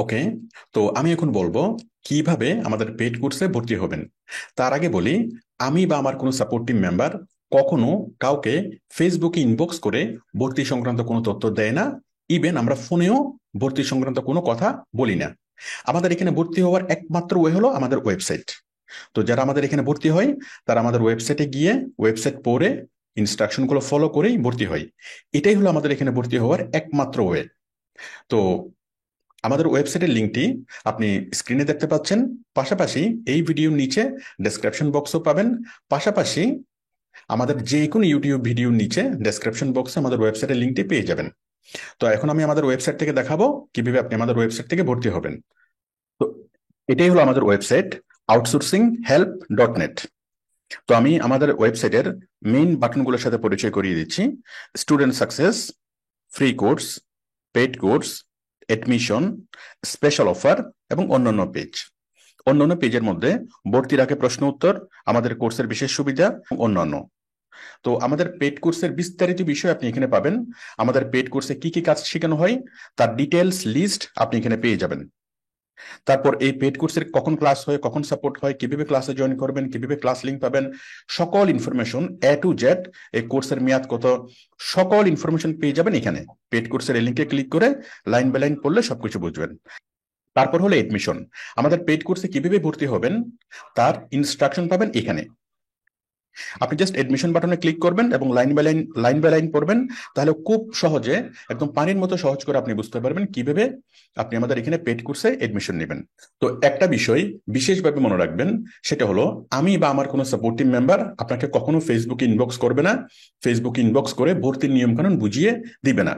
ওকে। তো আমি এখন বলবো কিভাবে আমাদের পেইড কোর্সে ভর্তি হবেন। তার আগে বলি, আমি বা আমার কোনো সাপোর্ট টিম মেম্বার কখনো কাউকে ফেসবুকে ইনবক্স করে ভর্তি সংক্রান্ত কোনো তথ্য দেয় না। ইভেন আমরা ফোনেও ভর্তি সংক্রান্ত কোনো কথা বলি না। আমাদের এখানে ভর্তি হওয়ার একমাত্র ওয়ে হলো আমাদের ওয়েবসাইট। তো যারা আমাদের এখানে ভর্তি হয় তারা আমাদের ওয়েবসাইটে গিয়ে ওয়েবসাইট পড়ে ইনস্ট্রাকশনগুলো ফলো করেই ভর্তি হয়। এটাই হলো আমাদের এখানে ভর্তি হওয়ার একমাত্র ওয়ে। তো আমাদের ওয়েবসাইটের লিঙ্কটি আপনি স্ক্রিনে দেখতে পাচ্ছেন। পাশাপাশি এই ভিডিওর নিচে ডেসক্রিপশন বক্সও পাবেন। পাশাপাশি আমাদের যে কোনো ইউটিউব ভিডিওর নিচে ডেসক্রিপশন বক্সে আমাদের ওয়েবসাইটের লিঙ্কটি পেয়ে যাবেন। তো এখন আমি আমাদের ওয়েবসাইট থেকে দেখাবো কিভাবে আপনি আমাদের ওয়েবসাইট থেকে ভর্তি হবেন। তো এটাই হলো আমাদের ওয়েবসাইট, outsourcinghelp.net। তো আমি আমাদের ওয়েবসাইটের মেইন বাটনগুলোর সাথে পরিচয় করিয়ে দিচ্ছি। Student success, free course, paid course, admission, special offer এবং অন্যান্য পেজ। অন্যান্য পেজের মধ্যে ভর্তির আগে প্রশ্ন উত্তর, আমাদের কোর্সের বিশেষ সুবিধা এবং অন্যান্য। তো আমাদের পেড কোর্সের বিস্তারিত বিষয় আপনি এখানে পাবেন। আমাদের পেড কোর্সে কি কি কাজ শেখানো হয় তার ডিটেলস লিস্ট আপনি এখানে পেয়ে যাবেন। তারপর এই পেড কোর্সের কখন ক্লাস হয়, কখন সাপোর্ট হয়, কিভাবে ক্লাসে জয়েন করবেন, কিভাবে ক্লাস লিংক পাবেন, সকল ইনফরমেশন A to Z, এই কোর্সের মেয়াদ কত, সকল ইনফরমেশন পেয়ে যাবেন এখানে। পেড কোর্সের এই লিঙ্কে ক্লিক করে লাইন বাই লাইন পড়লে সবকিছু বুঝবেন। তারপর হলো এডমিশন। আমাদের পেড কোর্সে কিভাবে ভর্তি হবেন তার ইনস্ট্রাকশন পাবেন এখানে। আপনি জাস্ট এডমিশন বাটনে ক্লিক করবেন এবং লাইন বাই লাইন পড়বেন। তাহলে খুব সহজে, একদম পানির মতো সহজ করে আপনি বুঝতে পারবেন কিভাবে আপনি আমাদের এখানে পেড কোর্সে এডমিশন নেবেন। তো একটা বিষয় বিশেষভাবে মনে রাখবেন, সেটা হলো আমি বা আমার কোনো সাপোর্টিভ মেম্বার আপনাকে কখনো ফেসবুকে ইনবক্স করবে না। ফেসবুকে ইনবক্স করে ভর্তির নিয়মকানুন বুঝিয়ে দিবে না।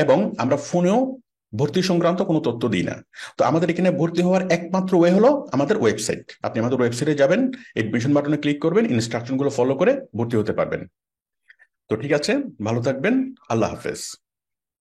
এবং আমরা ফোনেও ভর্তি সংক্রান্ত কোনো তথ্য দিই না। তো আমাদের এখানে ভর্তি হওয়ার একমাত্র ওয়ে হলো আমাদের ওয়েবসাইট। আপনি আমাদের ওয়েবসাইটে যাবেন, এডমিশন বাটনে ক্লিক করবেন, ইনস্ট্রাকশনগুলো ফলো করে ভর্তি হতে পারবেন। তো ঠিক আছে, ভালো থাকবেন। আল্লাহ হাফেজ।